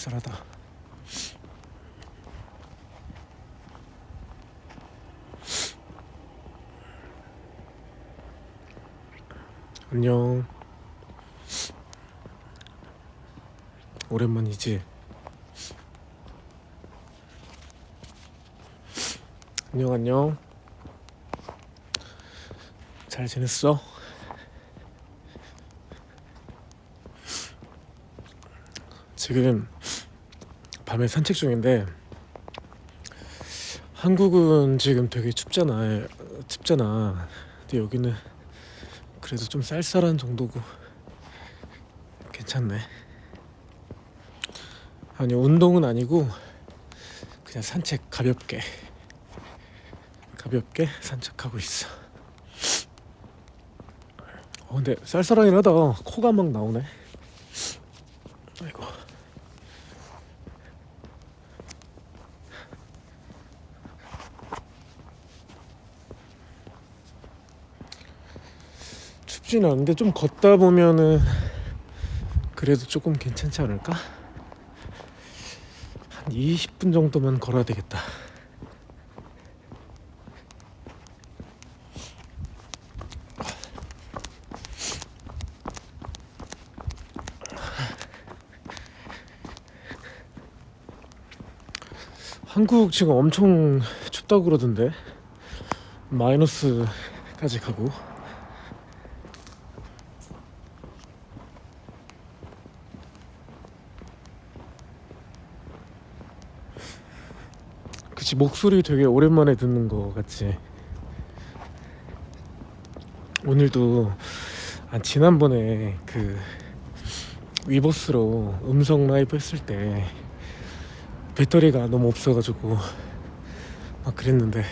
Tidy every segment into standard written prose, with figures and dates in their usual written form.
쌀쌀하다. 안녕. 오랜만이지? 안녕. 잘 지냈어? 지금 밤에 산책 중인데, 한국은 지금 되게 춥잖아. 근데 여기는 그래도 좀 쌀쌀한 정도고 괜찮네. 아니, 운동은 아니고 그냥 산책 가볍게 산책하고 있어. 근데 쌀쌀하긴 하다. 코가 막 나오네. 아이고. 춥진 않은데 좀 걷다 보면은 그래도 조금 괜찮지 않을까? 한 20분 정도만 걸어야 되겠다. 한국 지금 엄청 춥다고 그러던데, 마이너스까지 가고. 그치, 목소리 되게 오랜만에 듣는 거 같지. 오늘도 지난번에 그 위버스로 음성 라이브 했을 때 배터리가 너무 없어가지고 막 그랬는데,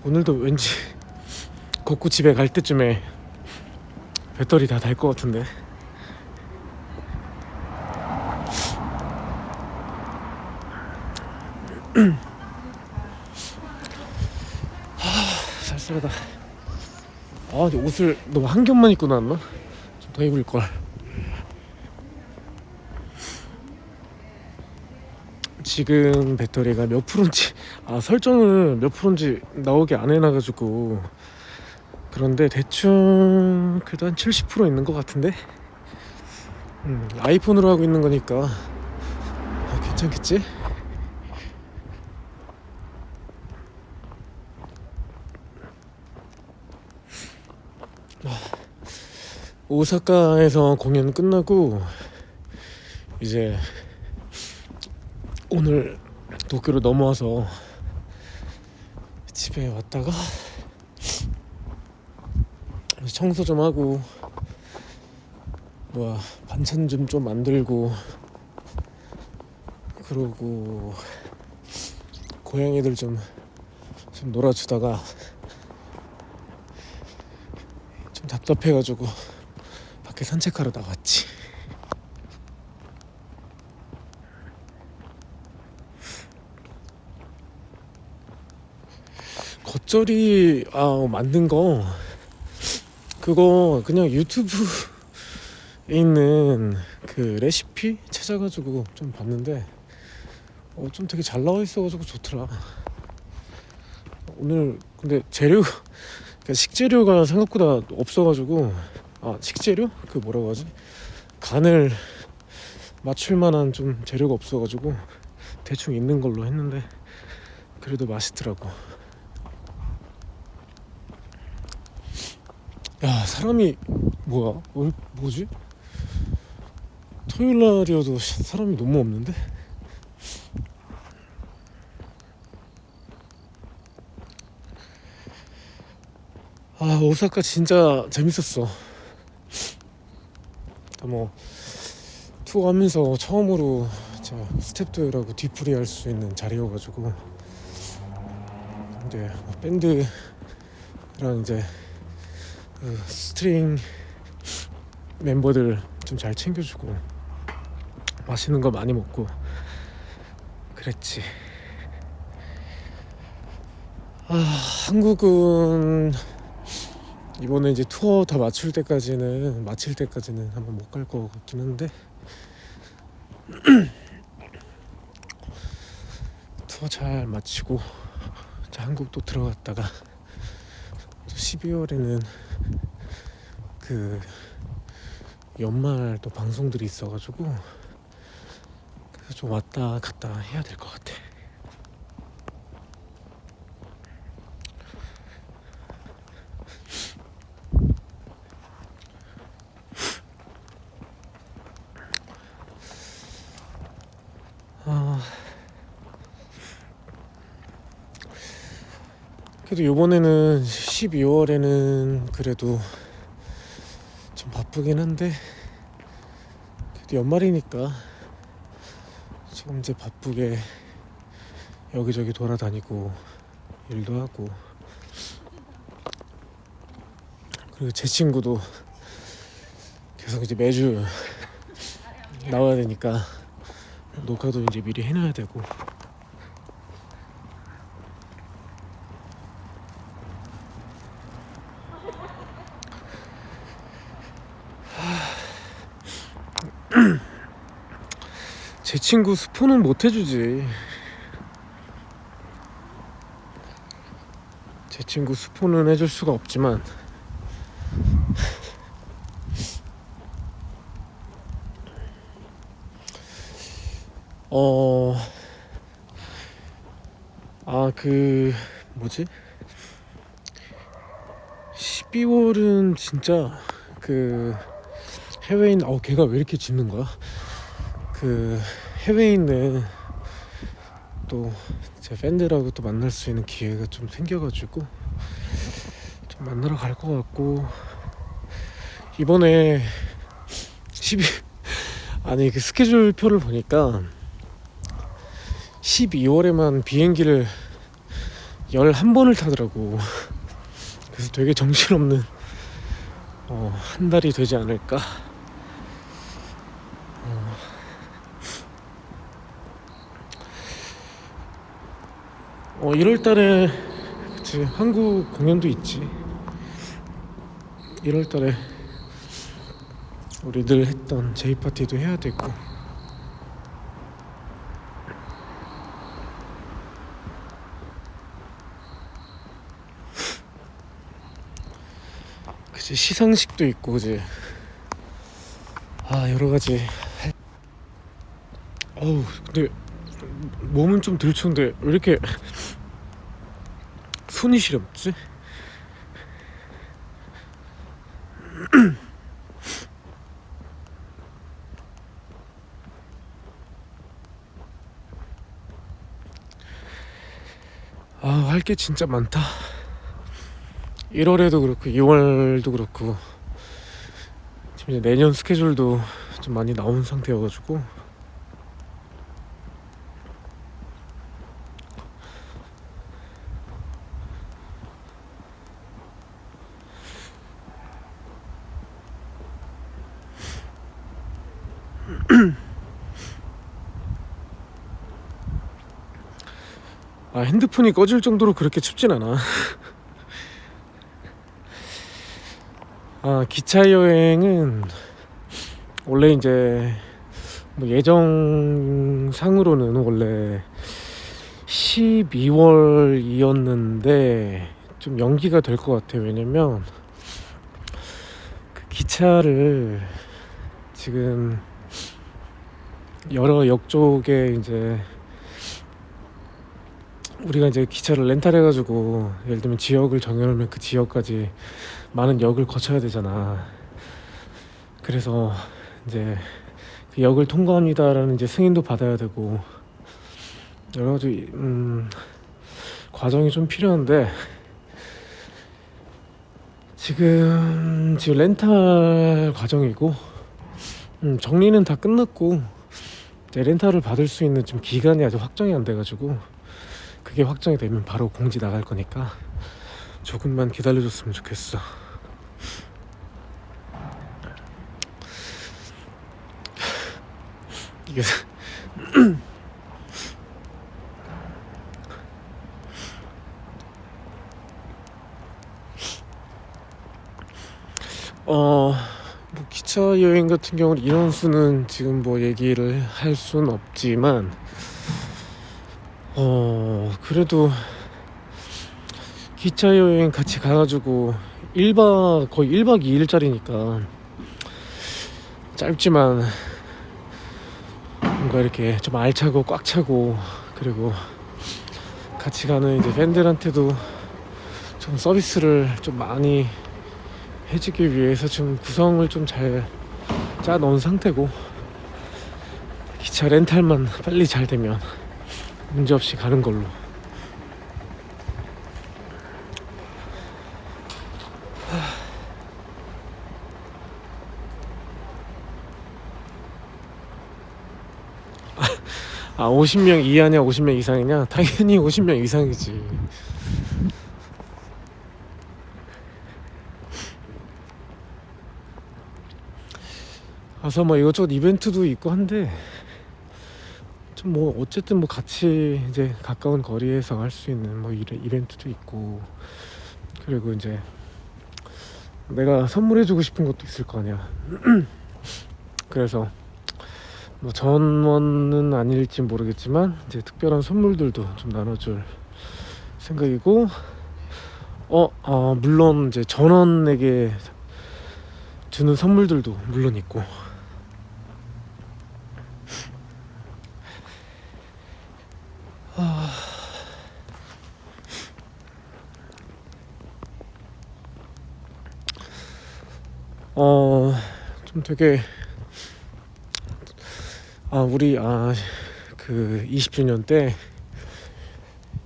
오늘도 왠지 걷고 집에 갈 때쯤에 배터리 다 달 것 같은데. 쌀쌀하다. 근데 옷을 너무 한 겹만 입고 나왔나? 좀 더 입을걸. 지금 배터리가 몇 프로인지, 설정을 몇 프로인지 나오게 안 해놔가지고 그런데 대충 그래도 한 70% 있는 것 같은데. 아이폰으로 하고 있는 거니까 괜찮겠지? 오사카에서 공연 끝나고 이제 오늘 도쿄로 넘어와서 집에 왔다가 청소 좀 하고 반찬 좀 만들고, 그러고 고양이들 좀 놀아주다가 좀 답답해가지고 밖에 산책하러 나갔지. 겉절이 만든 거, 그거 그냥 유튜브에 있는 그 레시피 찾아가지고 좀 봤는데 좀 되게 잘 나와 있어가지고 좋더라. 오늘 근데 식재료가 생각보다 없어가지고, 식재료? 그 뭐라고 하지? 간을 맞출 만한 좀 재료가 없어가지고 대충 있는 걸로 했는데 그래도 맛있더라고. 야, 사람이 뭐지? 토요일 날이어도 사람이 너무 없는데? 오사카 진짜 재밌었어. 투어하면서 처음으로 스텝들하고 뒤풀이 할 수 있는 자리여가지고 이제 밴드랑 이제 스트링 멤버들 좀 잘 챙겨주고 맛있는 거 많이 먹고 그랬지. 한국은 이번에 이제 투어 다 마칠 때까지는 한번 못 갈 것 같긴 한데 투어 잘 마치고 이제 한국 또 들어갔다가 12월에는 그 연말 또 방송들이 있어가지고 그래서 좀 왔다 갔다 해야 될 것 같아. 그래도 요번에는 12월에는 그래도 좀 바쁘긴 한데 그래도 연말이니까 조금 이제 바쁘게 여기저기 돌아다니고 일도 하고, 그리고 제 친구도 계속 이제 매주 나와야 되니까 녹화도 이제 미리 해놔야 되고. 제 친구 스폰은 못 해주지. 제 친구 스폰은 해줄 수가 없지만 그 뭐지? 12월은 진짜 그 해외에 있는 걔가 왜 이렇게 짖는 거야? 그 해외에 있는 또 제 팬들하고 또 만날 수 있는 기회가 좀 생겨가지고 좀 만나러 갈 것 같고, 이번에 그 스케줄 표를 보니까 12월에만 비행기를 11번을 타더라고. 그래서 되게 정신없는 한 달이 되지 않을까. 1월달에 그치, 한국 공연도 있지. 1월달에 우리 늘 했던 제이파티도 해야 되고. 그치, 시상식도 있고, 그치. 여러가지. 근데 몸은 좀 덜 추운데 왜 이렇게 손이 시렵지? 할 게 진짜 많다. 1월에도 그렇고 2월도 그렇고 지금 이제 내년 스케줄도 좀 많이 나온 상태여가지고 핸드폰이 꺼질 정도로 그렇게 춥진 않아. 기차 여행은 원래 이제 뭐 예정상으로는 원래 12월이었는데 좀 연기가 될 것 같아요. 왜냐면 그 기차를 지금 여러 역 쪽에 이제 우리가 이제 기차를 렌탈해가지고 예를 들면 지역을 정해놓으면 그 지역까지 많은 역을 거쳐야 되잖아. 그래서 이제 그 역을 통과합니다라는 이제 승인도 받아야 되고 여러 가지 과정이 좀 필요한데 지금 렌탈 과정이고 정리는 다 끝났고 이제 렌탈을 받을 수 있는 좀 기간이 아직 확정이 안 돼가지고 그게 확정이 되면 바로 공지 나갈 거니까 조금만 기다려줬으면 좋겠어. 이게 뭐 기차 여행 같은 경우는 인원수는 지금 뭐 얘기를 할 수는 없지만 그래도 기차 여행 같이 가가지고 1박 거의 1박 2일짜리니까 짧지만 뭔가 이렇게 좀 알차고 꽉 차고, 그리고 같이 가는 이제 팬들한테도 좀 서비스를 좀 많이 해주기 위해서 좀 구성을 좀 잘 짜놓은 상태고, 기차 렌탈만 빨리 잘 되면 문제없이 가는 걸로. 50명 이하냐 50명 이상이냐? 당연히 50명 이상이지. 가서 뭐 이것저것 이벤트도 있고 한데, 좀 뭐 어쨌든 뭐 같이 이제 가까운 거리에서 할 수 있는 뭐 이벤트도 있고, 그리고 이제 내가 선물해주고 싶은 것도 있을 거 아니야. 그래서 뭐 전원은 아닐지 모르겠지만 이제 특별한 선물들도 좀 나눠줄 생각이고, 물론 이제 전원에게 주는 선물들도 물론 있고. 좀 되게 우리 그 20주년 때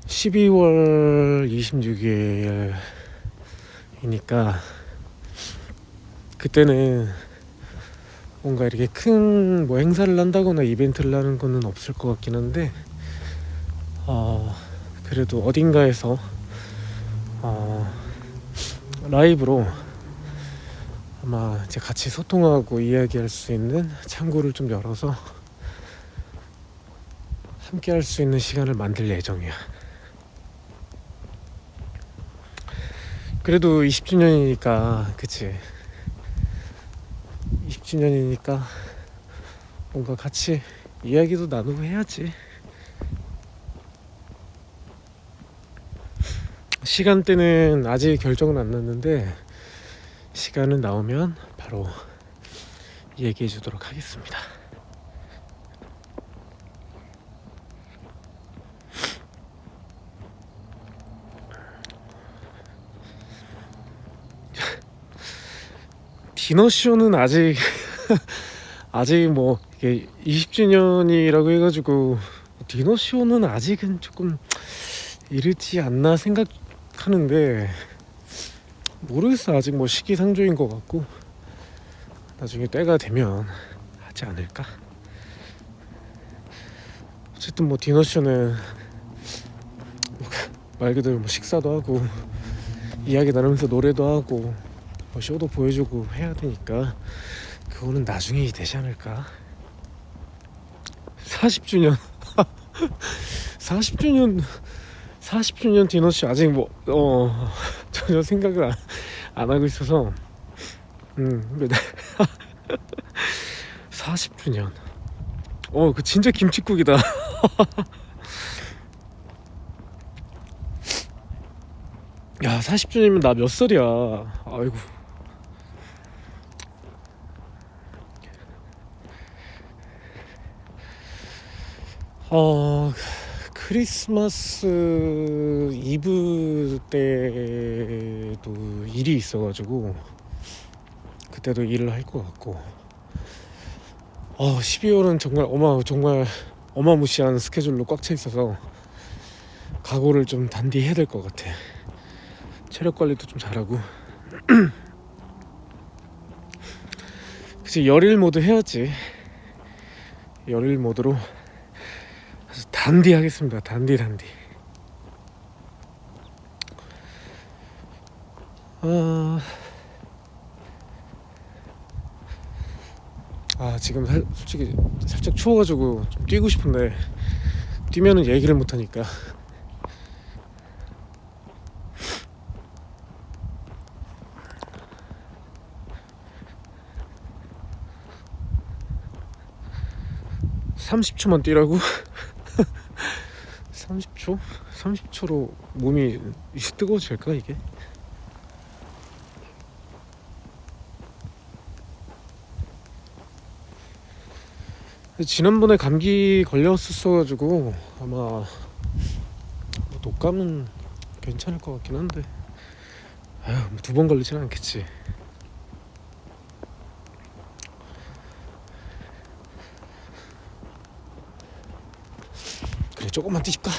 12월 26일이니까 그때는 뭔가 이렇게 큰 뭐 행사를 한다거나 이벤트를 하는 거는 없을 것 같긴 한데, 그래도 어딘가에서 라이브로 아마 이제 같이 소통하고 이야기할 수 있는 창구를 좀 열어서 함께 할 수 있는 시간을 만들 예정이야. 그래도 20주년이니까, 그치? 20주년이니까 뭔가 같이 이야기도 나누고 해야지. 시간대는 아직 결정은 안 났는데, 시간은 나오면 바로 얘기해 주도록 하겠습니다. 디너쇼는 아직 뭐 이게 20주년이라고 해가지고 디너쇼는 아직은 조금 이르지 않나 생각하는데, 모르겠어. 아직 뭐 시기상조인 것 같고, 나중에 때가 되면 하지 않을까. 어쨌든 뭐 디너쇼는 말 그대로 뭐 식사도 하고 이야기 나누면서 노래도 하고 뭐 쇼도 보여주고 해야 되니까 그거는 나중에 되지 않을까. 40주년 40주년 디너쇼 아직 뭐 전혀 생각을 안 하고 있어서 40주년 그 진짜 김칫국이다. 야, 40주년이면 나 몇 살이야. 아이고. 크리스마스 이브 때도 일이 있어가지고 그때도 일을 할 것 같고, 12월은 정말 어마무시한 스케줄로 꽉 차 있어서 각오를 좀 단디 해야 될 것 같아. 체력 관리도 좀 잘하고. 그치, 열일 모드 해야지. 열일 모드로 단디 하겠습니다. 단디. 지금 솔직히 살짝 추워가지고 좀 뛰고 싶은데 뛰면은 얘기를 못하니까. (30초만) 뛰라고? 30초? 30초로 몸이 뜨거워질까 이게? 지난번에 감기 걸렸었어가지고 아마 뭐 독감은 괜찮을 것 같긴 한데 아휴 뭐 2번 걸리진 않겠지. 그래 조금만 뛰실까?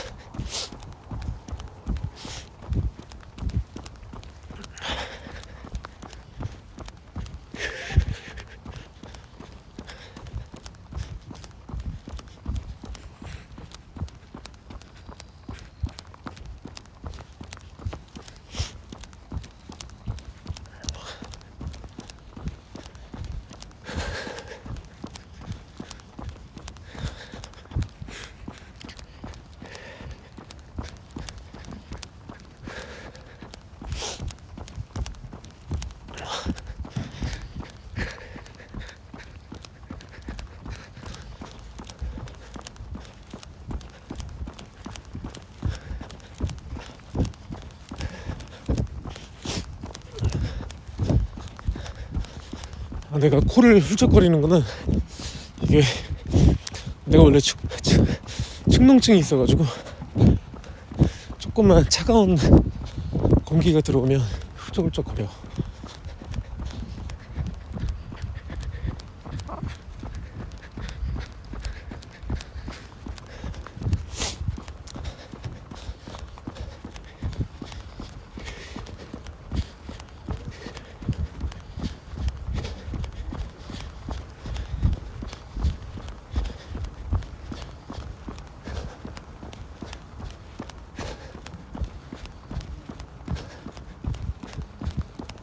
내가 코를 훌쩍거리는 거는 이게 내가 원래 축농증이 있어가지고 조금만 차가운 공기가 들어오면 훌쩍훌쩍거려.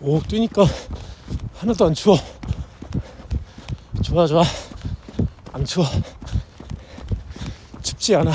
오 뛰니까 하나도 안 추워. 좋아 안 추워. 춥지 않아.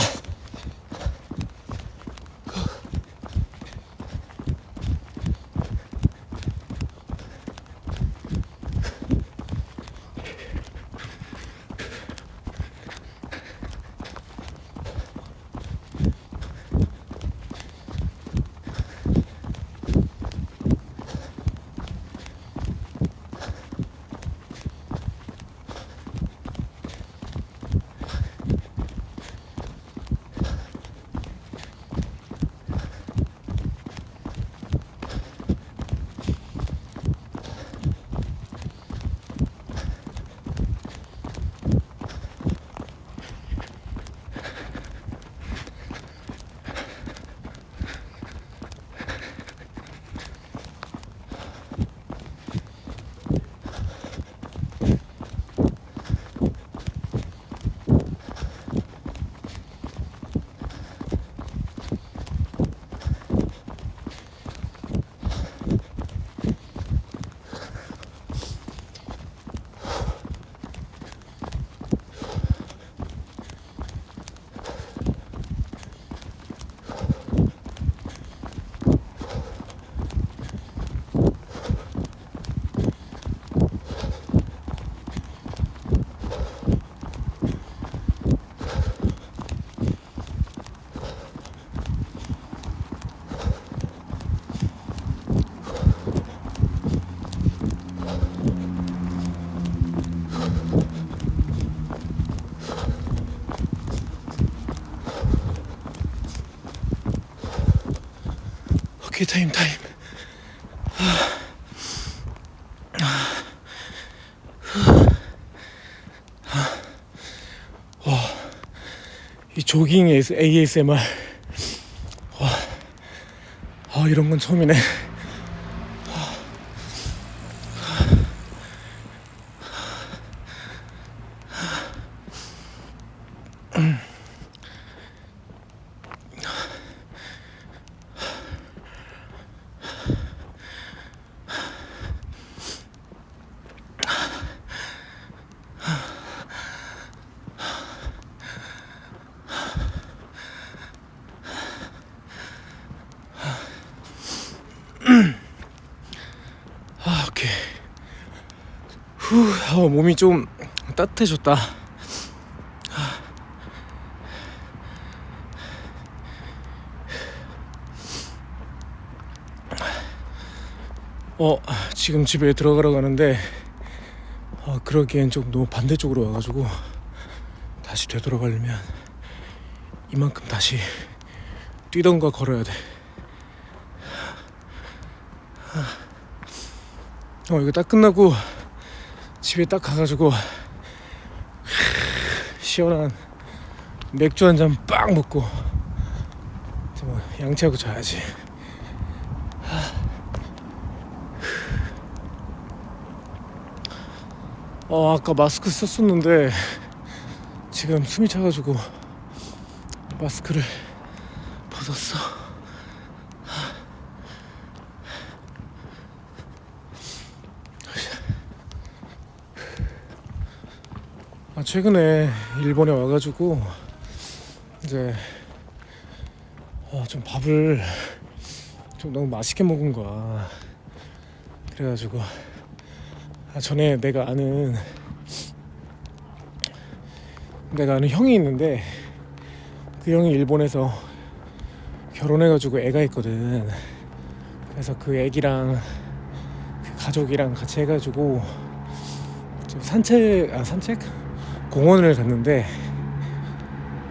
오케이 타임. 와, 이 조깅 ASMR. 와, 이런 건 처음이네. 오케이. 몸이 좀 따뜻해졌다. 지금 집에 들어가러 가는데 그러기엔 좀 너무 반대쪽으로 와가지고 다시 되돌아가려면 이만큼 다시 뛰던가 걸어야 돼. 이거 딱 끝나고 집에 딱 가가지고 시원한 맥주 한 잔 빡 먹고 양치하고 자야지. 아까 마스크 썼었는데 지금 숨이 차가지고 마스크를 벗었어. 최근에 일본에 와가지고 이제 좀 밥을 좀 너무 맛있게 먹은 거야. 그래가지고 전에 내가 아는 형이 있는데 그 형이 일본에서 결혼해가지고 애가 있거든. 그래서 그 애기랑 그 가족이랑 같이 해가지고 좀 산책 공원을 갔는데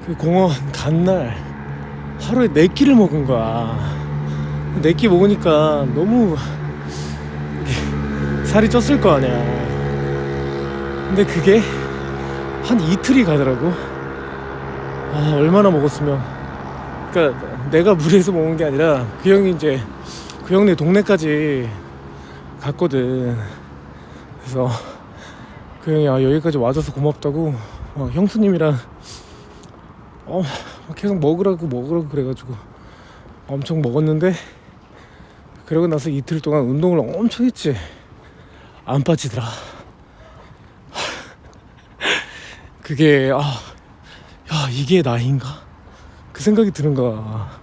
그 공원 간 날 하루에 4끼를 먹은 거야. 4끼 먹으니까 너무 살이 쪘을 거 아니야. 근데 그게 한 이틀이 가더라고. 얼마나 먹었으면. 그러니까 내가 무리해서 먹은 게 아니라 그 형이 이제 그 형네 동네까지 갔거든. 그래서 그 형이 여기까지 와줘서 고맙다고 형수님이랑 계속 먹으라고 그래가지고 엄청 먹었는데, 그러고 나서 이틀 동안 운동을 엄청 했지. 안 빠지더라. 그게 이게 나이인가? 그 생각이 드는 거야.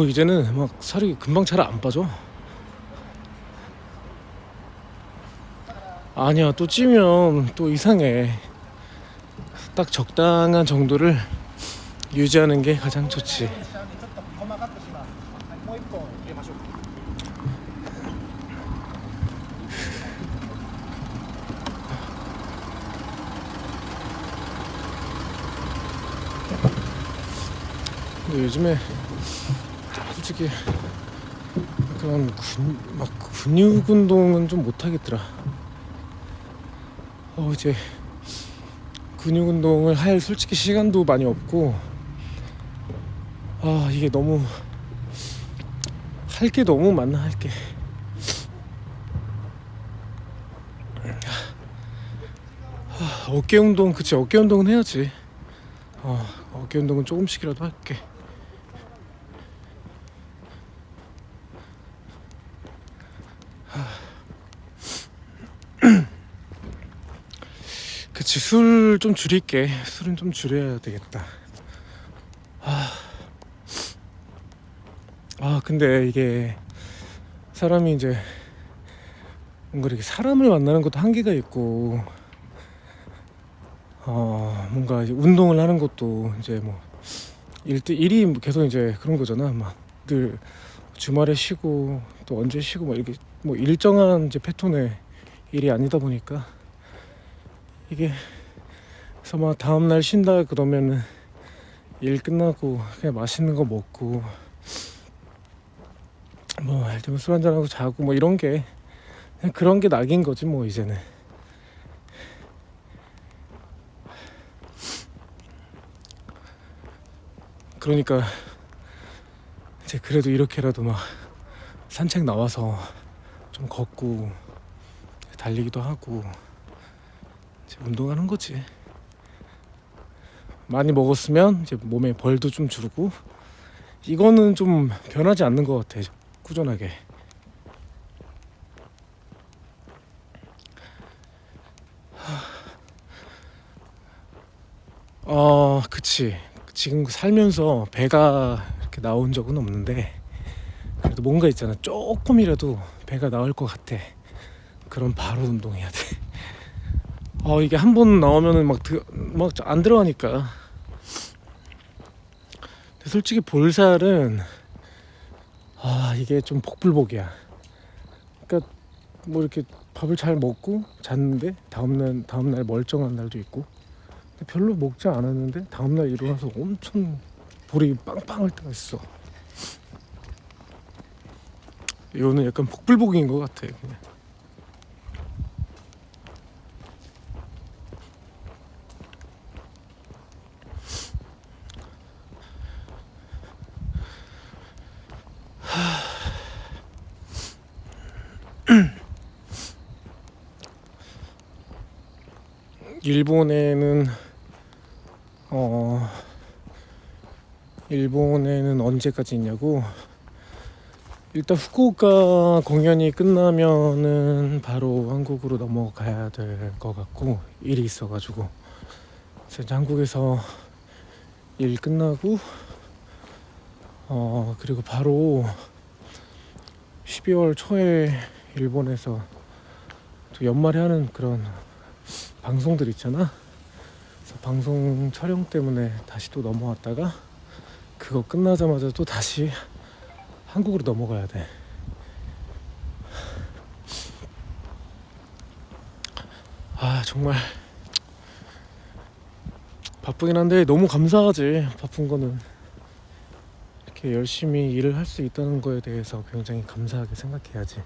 이제는 막 살이 금방 잘 안 빠져. 아니야, 또 찌면 또 이상해. 딱 적당한 정도를 유지하는 게 가장 좋지. 근데 요즘에 솔직히 그런 근육 운동은 좀 못하겠더라. 이제 근육 운동을 할 솔직히 시간도 많이 없고, 이게 너무 할 게 너무 많아. 할 게. 어깨 운동, 그치, 어깨 운동은 해야지. 어깨 운동은 조금씩이라도 할게. 그치, 술 좀 줄일게. 술은 좀 줄여야 되겠다. 근데 이게 사람이 이제 뭔가 이렇게 사람을 만나는 것도 한계가 있고, 뭔가 이제 운동을 하는 것도 이제 뭐 일이 계속 이제 그런 거잖아. 막 늘 주말에 쉬고 또 언제 쉬고 막 이렇게 뭐 일정한 이제 패턴의 일이 아니다 보니까, 이게 그래서 막 다음날 쉰다 그러면은 일 끝나고 그냥 맛있는 거 먹고 뭐 예를 들면 술 한잔하고 자고 뭐 이런 게 그냥 그런 게 낙인 거지 뭐 이제는. 그러니까 이제 그래도 이렇게라도 막 산책 나와서 좀 걷고 달리기도 하고 이제 운동하는 거지. 많이 먹었으면 이제 몸에 벌도 좀 주고, 이거는 좀 변하지 않는 것 같아. 꾸준하게. 그치. 지금 살면서 배가 이렇게 나온 적은 없는데, 그래도 뭔가 있잖아. 조금이라도 배가 나올 것 같아. 그럼 바로 운동해야 돼. 이게 한 번 나오면은 막 안 들어가니까. 근데 솔직히 볼살은 이게 좀 복불복이야. 그러니까 뭐 이렇게 밥을 잘 먹고 잤는데 다음날 멀쩡한 날도 있고, 근데 별로 먹지 않았는데 다음날 일어나서 엄청 볼이 빵빵할 때가 있어. 이거는 약간 복불복인 것 같아 그냥. 일본에는 일본에는 언제까지 있냐고. 일단 후쿠오카 공연이 끝나면은 바로 한국으로 넘어가야 될 것 같고, 일이 있어가지고. 그래서 이제 한국에서 일 끝나고 그리고 바로 12월 초에 일본에서 또 연말에 하는 그런 방송들 있잖아. 그래서 방송 촬영 때문에 다시 또 넘어왔다가 그거 끝나자마자 또 다시 한국으로 넘어가야 돼. 정말 바쁘긴 한데 너무 감사하지. 바쁜 거는 이렇게 열심히 일을 할 수 있다는 거에 대해서 굉장히 감사하게 생각해야지.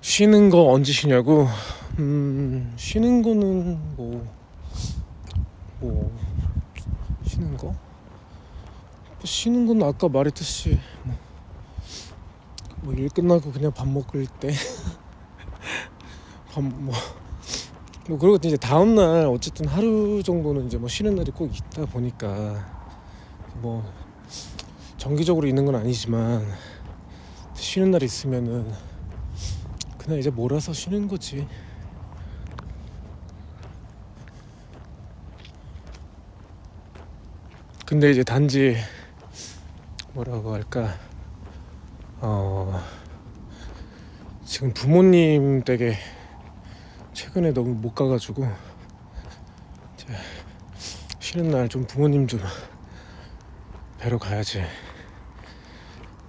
쉬는 거 언제 쉬냐고. 쉬는 거는 쉬는 건 아까 말했듯이 일 끝나고 그냥 밥 먹을 때 그리고 이제 다음날 어쨌든 하루 정도는 이제 쉬는 날이 꼭 있다 보니까 정기적으로 있는 건 아니지만 쉬는 날이 있으면은 그냥 이제 몰아서 쉬는 거지. 근데 이제 단지 뭐라고 할까, 지금 부모님 댁에 최근에 너무 못 가가지고 이제 쉬는 날 좀 부모님 좀 뵈러 가야지.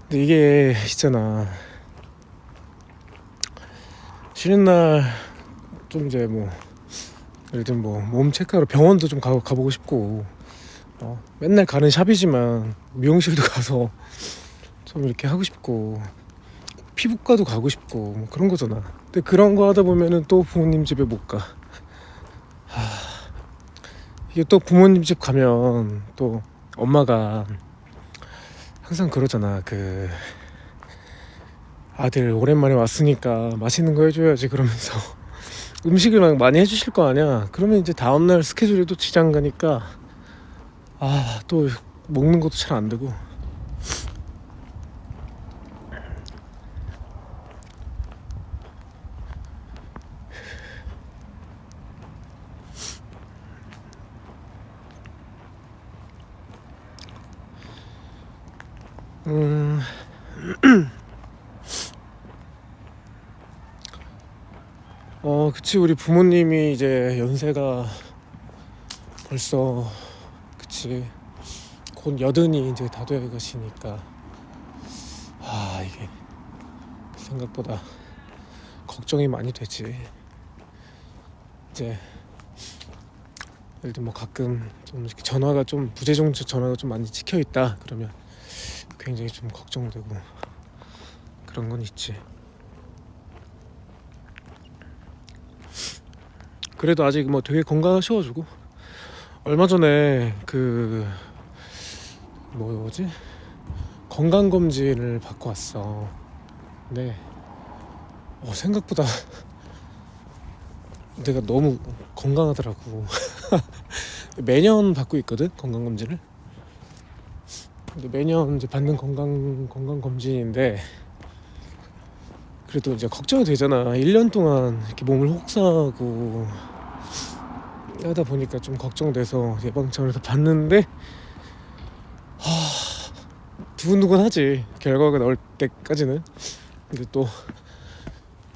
근데 이게 있잖아, 쉬는 날 좀 이제 예를 들면 몸 체크하러 병원도 좀 가보고 싶고, 맨날 가는 샵이지만 미용실도 가서 좀 이렇게 하고 싶고, 피부과도 가고 싶고 그런 거잖아. 근데 그런 거 하다 보면은 또 부모님 집에 못 가. 이게 또 부모님 집 가면 또 엄마가 항상 그러잖아. 아들 오랜만에 왔으니까 맛있는 거 해줘야지 그러면서 음식을 막 많이 해주실 거 아니야. 그러면 이제 다음날 스케줄에도 지장 가니까 또 먹는 것도 잘 안 되고. 그치. 우리 부모님이 이제 연세가 벌써, 그치, 곧 80이 이제 다 돼 가시니까 이게 생각보다 걱정이 많이 되지. 이제 예를 들면 가끔 좀 이렇게 전화가 좀 부재중 전화가 좀 많이 찍혀 있다 그러면 굉장히 좀 걱정되고 그런 건 있지. 그래도 아직 되게 건강하셔가지고, 얼마 전에 건강검진을 받고 왔어. 근데 생각보다 내가 너무 건강하더라고. 매년 받고 있거든, 건강검진을. 근데 매년 이제 받는 건강검진인데 그래도 이제 걱정이 되잖아. 1년 동안 이렇게 몸을 혹사하고 하다 보니까 좀 걱정돼서 예방차원에서 봤는데 두근두근하지, 결과가 나올 때까지는. 근데 또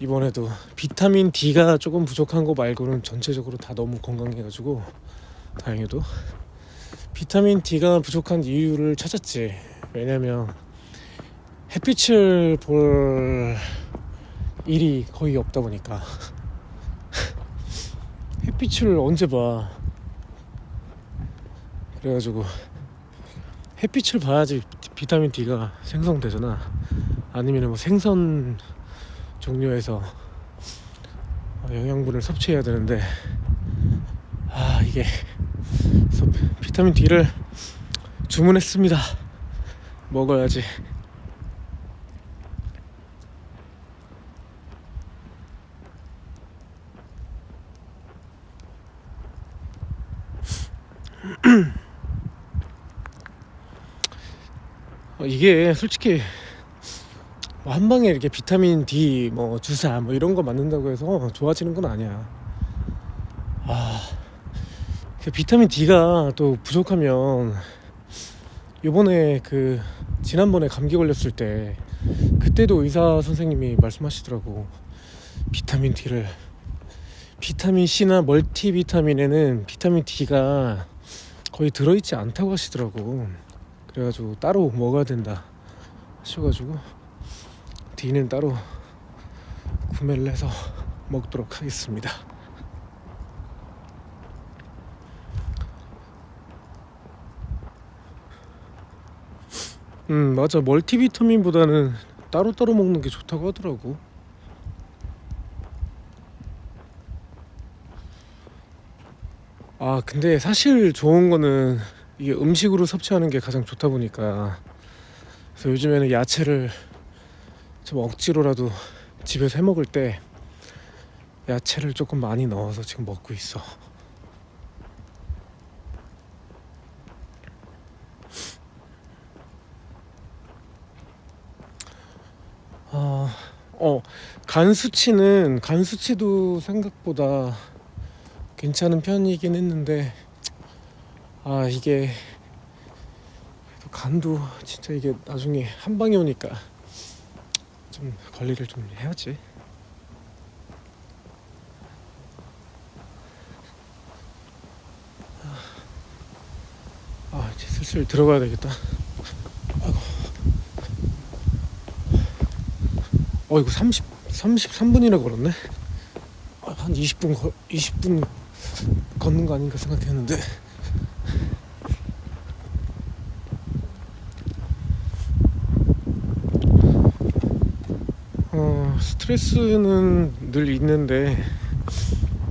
이번에도 비타민 D가 조금 부족한 거 말고는 전체적으로 다 너무 건강해가지고 다행히도 비타민 D가 부족한 이유를 찾았지. 왜냐면 햇빛을 볼 일이 거의 없다 보니까 햇빛을 언제 봐. 그래가지고 햇빛을 봐야지 비타민 D가 생성되잖아. 아니면 뭐 생선 종류에서 영양분을 섭취해야 되는데 이게 그래서 비타민 D를 주문했습니다. 먹어야지. 이게 솔직히 한 방에 이렇게 비타민 D 뭐 주사 뭐 이런 거 맞는다고 해서 좋아지는 건 아니야. 비타민 D가 또 부족하면 요번에 지난번에 감기 걸렸을 때 그때도 의사 선생님이 말씀하시더라고. 비타민 C나 멀티비타민에는 비타민 D가 거의 들어있지 않다고 하시더라고. 그래가지고 따로 먹어야 된다 하셔가지고 D는 따로 구매를 해서 먹도록 하겠습니다. 맞아. 멀티비타민보다는 따로따로 먹는 게 좋다고 하더라고. 근데 사실 좋은 거는 이게 음식으로 섭취하는 게 가장 좋다 보니까 그래서 요즘에는 야채를 좀 억지로라도 집에서 해 먹을 때 야채를 조금 많이 넣어서 지금 먹고 있어. 간 수치도 생각보다 괜찮은 편이긴 했는데 이게 간도 진짜 이게 나중에 한 방에 오니까 좀 관리를 좀 해야지. 이제 슬슬 들어가야 되겠다. 이거 33분이나 걸었네. 한 20분 걷는 거 아닌가 생각했는데 스트레스는 늘 있는데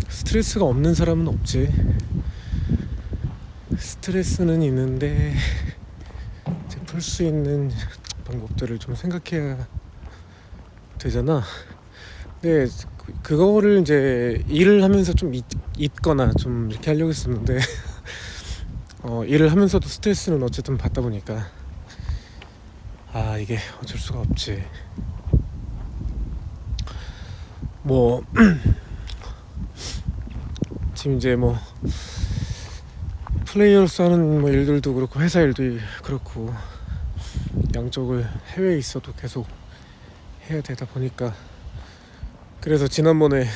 스트레스가 없는 사람은 없지. 스트레스는 있는데 풀 수 있는 방법들을 좀 생각해야 되잖아. 근데 그거를 이제 일을 하면서 좀 잊거나 좀 이렇게 하려고 했었는데 일을 하면서도 스트레스는 어쨌든 받다 보니까 이게 어쩔 수가 없지. 뭐 지금 이제 뭐 플레이어로서 하는 뭐 일들도 그렇고 회사 일도 그렇고 양쪽을 해외에 있어도 계속 해야 되다 보니까 그래서 지난번에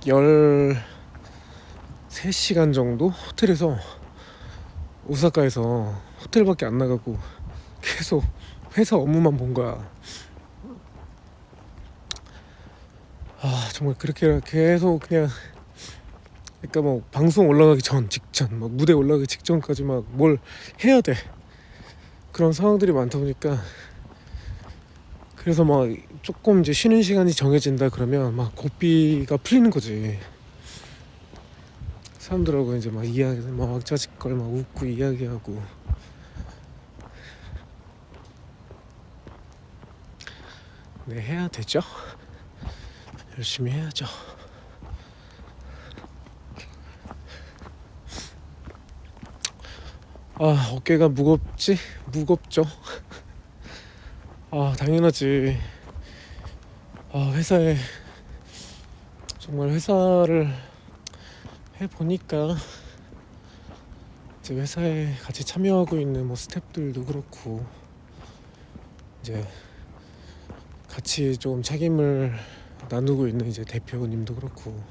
13시간 정도 호텔에서 오사카에서 호텔밖에 안 나가고 계속 회사 업무만 본 거야. 정말 그렇게 계속 그냥 그러니까 뭐 방송 올라가기 직전 뭐 무대 올라가기 직전까지 막 뭘 해야 돼. 그런 상황들이 많다 보니까 그래서 막 조금 이제 쉬는 시간이 정해진다 그러면 막 고삐가 풀리는 거지. 사람들하고 이제 막 이야기 막 왁자지껄 막 웃고 이야기하고. 네, 해야 되죠. 열심히 해야죠. 어깨가 무겁죠. 당연하지. 회사에 정말 회사를 해보니까 이제 회사에 같이 참여하고 있는 뭐 스태프들도 그렇고 이제 같이 좀 책임을 나누고 있는 이제 대표님도 그렇고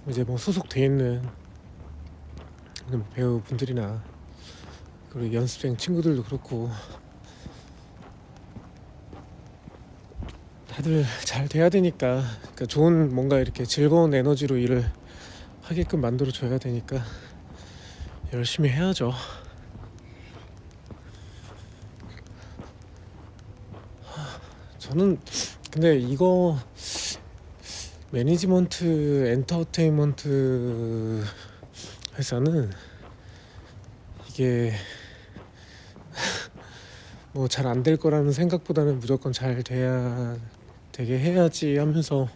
이제 뭐 소속돼 있는 배우분들이나 그리고 연습생 친구들도 그렇고 다들 잘 돼야 되니까, 그러니까 좋은 뭔가 이렇게 즐거운 에너지로 일을 하게끔 만들어 줘야 되니까 열심히 해야죠. 저는 근데 이거 매니지먼트 엔터테인먼트 회사는 이게 뭐 잘 안 될 거라는 생각보다는 무조건 잘 돼야 되게 해야지 하면서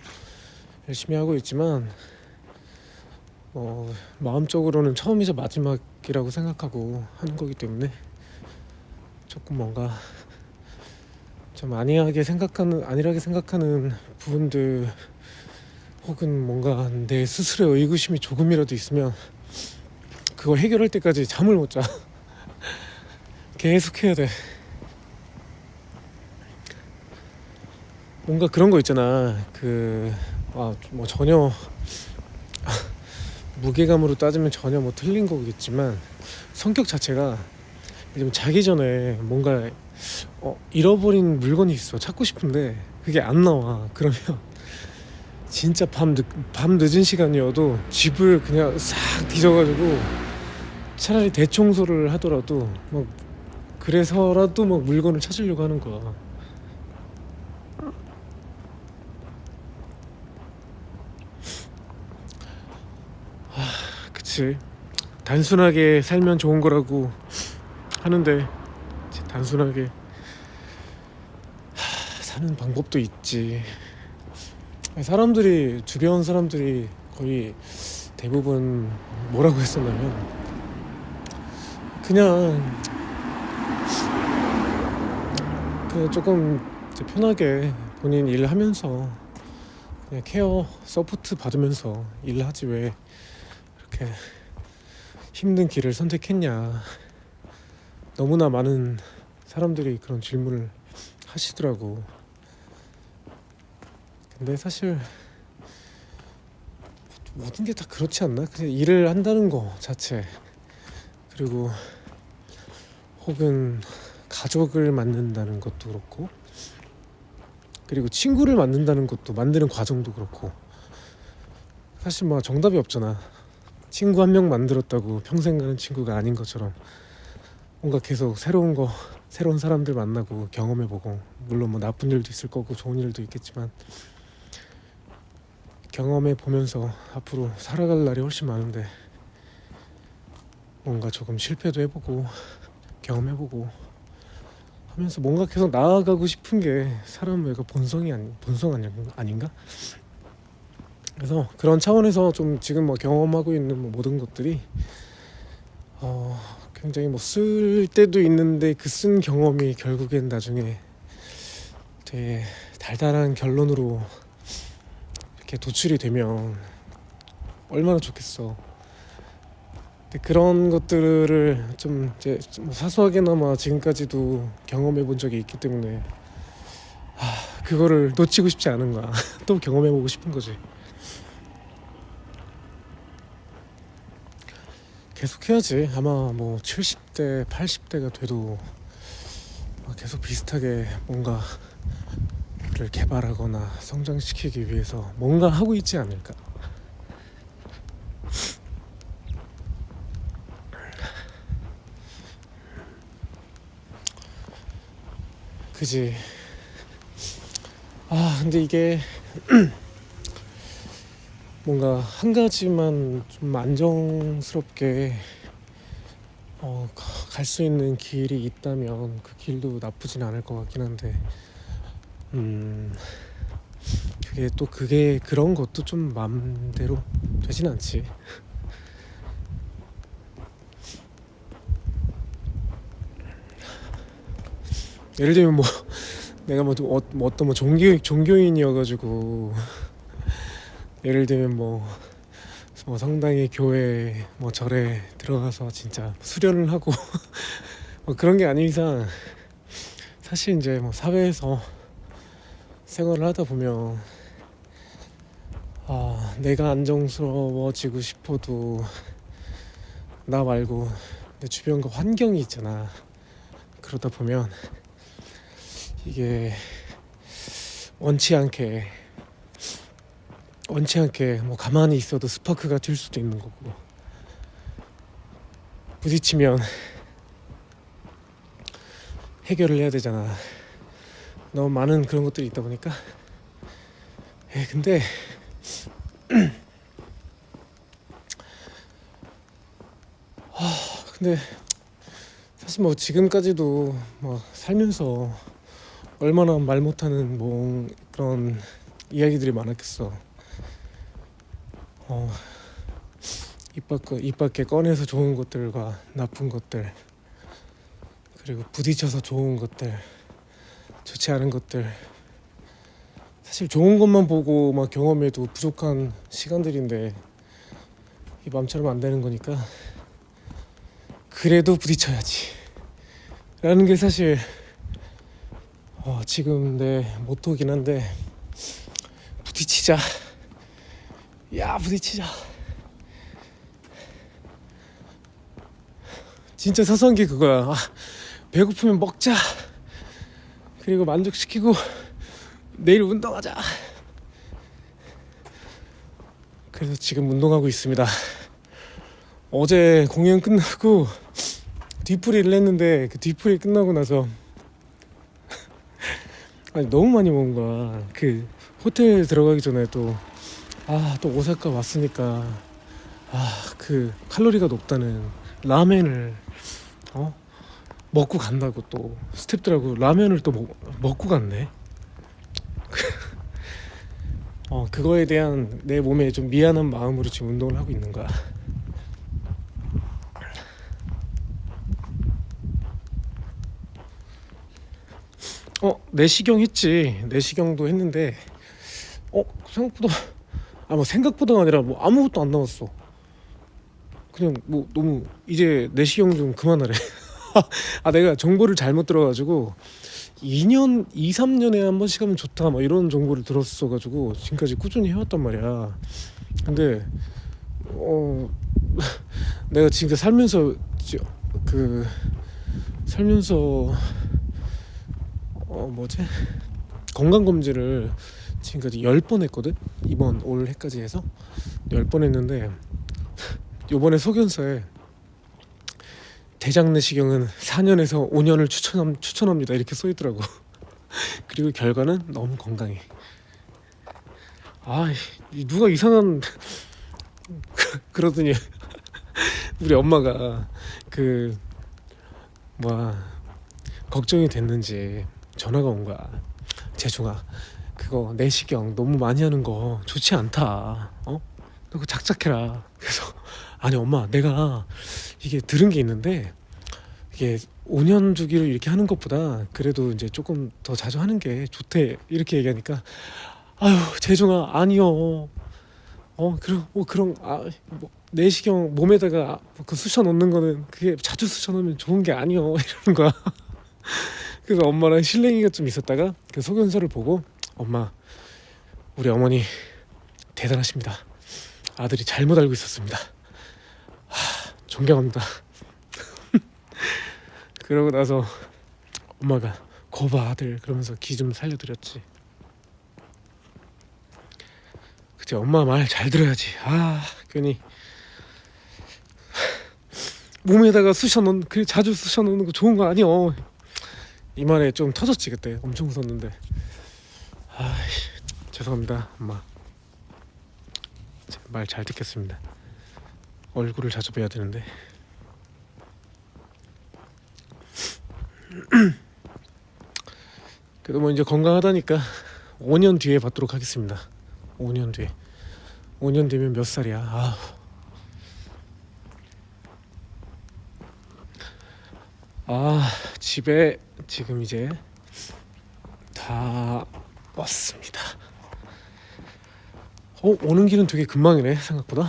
열심히 하고 있지만 마음적으로는 처음이자 마지막이라고 생각하고 하는 거기 때문에 조금 뭔가 좀 안일하게 생각하는 부분들 혹은 뭔가 내 스스로의 의구심이 조금이라도 있으면 그걸 해결할 때까지 잠을 못 자. 계속 해야 돼. 뭔가 그런 거 있잖아. 뭐 전혀 무게감으로 따지면 전혀 뭐 틀린 거겠지만 성격 자체가 좀 자기 전에 뭔가 잃어버린 물건이 있어. 찾고 싶은데 그게 안 나와. 그러면 진짜 밤 늦은 시간이어도 집을 그냥 싹 뒤져가지고 차라리 대청소를 하더라도 막 그래서라도 막 물건을 찾으려고 하는 거야. 그치. 단순하게 살면 좋은 거라고 하는데 단순하게 사는 방법도 있지. 주변 사람들이 거의 대부분 뭐라고 했었냐면 그냥 조금 편하게 본인 일하면서 그냥 케어 서포트 받으면서 일하지 왜 이렇게 힘든 길을 선택했냐. 너무나 많은 사람들이 그런 질문을 하시더라고. 근데 사실 모든 게 다 그렇지 않나? 그냥 일을 한다는 거 자체, 그리고 혹은 가족을 만든다는 것도 그렇고, 그리고 친구를 만든다는 것도, 만드는 과정도 그렇고, 사실 뭐 정답이 없잖아. 친구 한 명 만들었다고 평생 가는 친구가 아닌 것처럼 뭔가 계속 새로운 사람들 만나고 경험해보고, 물론 뭐 나쁜 일도 있을 거고 좋은 일도 있겠지만 경험해보면서 앞으로 살아갈 날이 훨씬 많은데 뭔가 조금 실패도 해보고 경험해보고 하면서 뭔가 계속 나아가고 싶은 게 사람의 본성 아닌가? 그래서 그런 차원에서 좀 지금 뭐 경험하고 있는 모든 것들이 굉장히 뭐 쓸 때도 있는데 그 쓴 경험이 결국엔 나중에 되게 달달한 결론으로 이렇게 도출이 되면 얼마나 좋겠어. 근데 그런 것들을 좀 이제 좀 사소하게나마 지금까지도 경험해 본 적이 있기 때문에 그거를 놓치고 싶지 않은 거야. 또 경험해 보고 싶은 거지. 계속 해야지. 아마 뭐 70대, 80대가 돼도 계속 비슷하게 뭔가를 개발하거나 성장시키기 위해서 뭔가 하고 있지 않을까. 그지. 근데 이게 뭔가 한 가지만 좀 안정스럽게 갈 수 있는 길이 있다면 그 길도 나쁘진 않을 것 같긴 한데 그게 그런 것도 좀 마음대로 되진 않지. 예를 들면 뭐 내가 어떤 종교인이어가지고 예를 들면 뭐 성당의 교회 뭐 절에 들어가서 진짜 수련을 하고 뭐 그런 게 아닌 이상 사실 이제 뭐 사회에서 생활을 하다 보면 내가 안정스러워지고 싶어도 나 말고 내 주변과 환경이 있잖아. 그러다 보면 이게 원치 않게 뭐 가만히 있어도 스파크가 튈 수도 있는 거고, 부딪히면 해결을 해야 되잖아. 너무 많은 그런 것들이 있다 보니까. 근데 근데 사실 뭐 지금까지도 뭐 살면서 얼마나 말 못하는 뭐 그런 이야기들이 많았겠어. 입 밖에 꺼내서 좋은 것들과 나쁜 것들, 그리고 부딪혀서 좋은 것들, 좋지 않은 것들. 사실 좋은 것만 보고 막 경험해도 부족한 시간들인데 이 맘처럼 안 되는 거니까 그래도 부딪혀야지 라는 게 사실 지금 내 모토긴 한데, 부딪히자. 야, 부딪히자. 진짜 사소한 게 그거야. 배고프면 먹자. 그리고 만족시키고 내일 운동하자. 그래서 지금 운동하고 있습니다. 어제 공연 끝나고 뒤풀이를 했는데 그 뒤풀이 끝나고 나서 너무 많이 먹은 거야. 그 호텔 들어가기 전에 또 오사카 왔으니까 그 칼로리가 높다는 라멘을 먹고 간다고, 또 스태프들하고 라면을 또 먹고 갔네. 그거에 대한 내 몸에 좀 미안한 마음으로 지금 운동을 하고 있는 거야. 내시경 했지. 내시경도 했는데 생각보다가 아니라 뭐 아무것도 안 나왔어. 그냥 뭐 너무 이제 내시경 좀 그만하래. 내가 정보를 잘못 들어가지고 2년, 2, 3년에 한 번씩 하면 좋다 막 이런 정보를 들었어가지고 지금까지 꾸준히 해왔단 말이야. 근데 내가 지금 살면서 건강검진을 지금까지 10번 했거든. 이번 올해까지 해서 10번 했는데 요번에 소견서에 대장 내시경은 4년에서 5년을 추천합니다 이렇게 써있더라고. 그리고 결과는 너무 건강해. 누가 이상한 그러더니 우리 엄마가 걱정이 됐는지 전화가 온 거야. 재중아, 그거 내시경 너무 많이 하는 거 좋지 않다. 너 그거 작작해라. 그래서 아니 엄마, 내가 이게 들은 게 있는데 이게 5년 주기로 이렇게 하는 것보다 그래도 이제 조금 더 자주 하는 게 좋대 이렇게 얘기하니까 재중아 아니요. 그런 내시경 몸에다가 그 쑤셔 넣는 거는 그게 자주 쑤셔 넣으면 좋은 게 아니요 이러는 거야. 그래서 엄마랑 실랭이가 좀 있었다가 그 소견서를 보고 엄마, 우리 어머니 대단하십니다. 아들이 잘못 알고 있었습니다. 존경합니다. 그러고 나서 엄마가 거봐 아들 그러면서 기 좀 살려드렸지. 그때 엄마 말 잘 들어야지. 괜히 몸에다가 자주 쑤셔 넣는 거 좋은 거 아니여. 이 말에 좀 터졌지. 그때 엄청 웃었는데. 죄송합니다 엄마. 말 잘 듣겠습니다. 얼굴을 자주 뵈야 되는데. 그래도 뭐 이제 건강하다니까 5년 뒤에 받도록 하겠습니다. 5년 뒤에. 5년 뒤면 몇 살이야. 집에 지금 이제 다 왔습니다. 오는 길은 되게 금방이네 생각보다.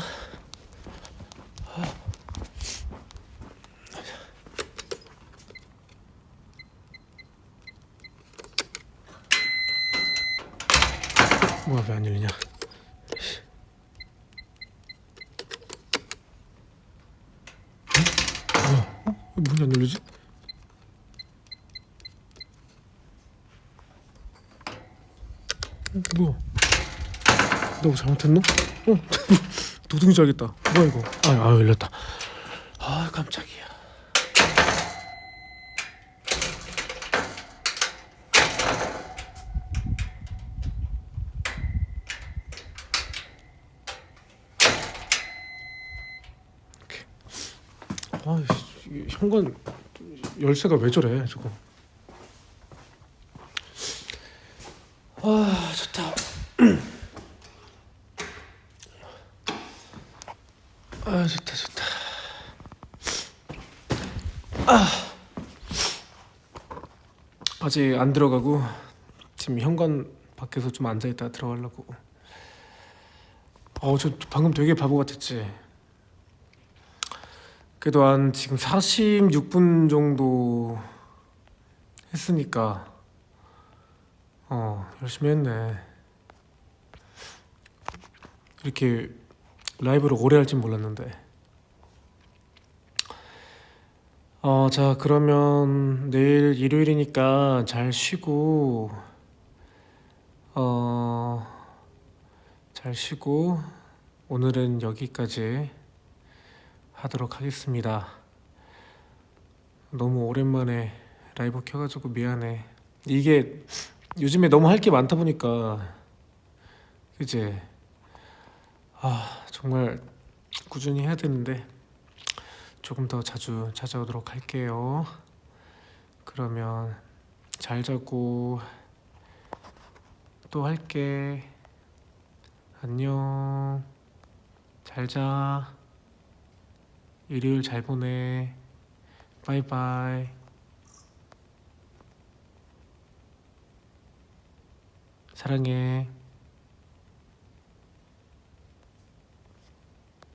뭐야 왜 안 열리냐? 뭐야? 왜 문이 안 열리지? 뭐야? 내가 뭐 잘못했노? 도둑인 줄 알겠다. 뭐야 이거? 열렸다. 아 깜짝이야. 이게 현관 열쇠가 왜 저래 저거? 좋다. 좋다. 아직 안 들어가고 지금 현관 밖에서 좀 앉아 있다가 들어가려고. 저 방금 되게 바보 같았지. 그래도 한 지금 46분 정도 했으니까 열심히 했네. 이렇게 라이브를 오래 할진 몰랐는데. 자 그러면 내일 일요일이니까 잘 쉬고 잘 쉬고 오늘은 여기까지 하도록 하겠습니다. 너무 오랜만에 라이브 켜가지고 미안해. 이게 요즘에 너무 할 게 많다 보니까 이제 정말 꾸준히 해야 되는데 조금 더 자주 찾아오도록 할게요. 그러면 잘 자고 또 할게. 안녕. 잘 자. 일요일 잘 보내. 바이바이. 사랑해.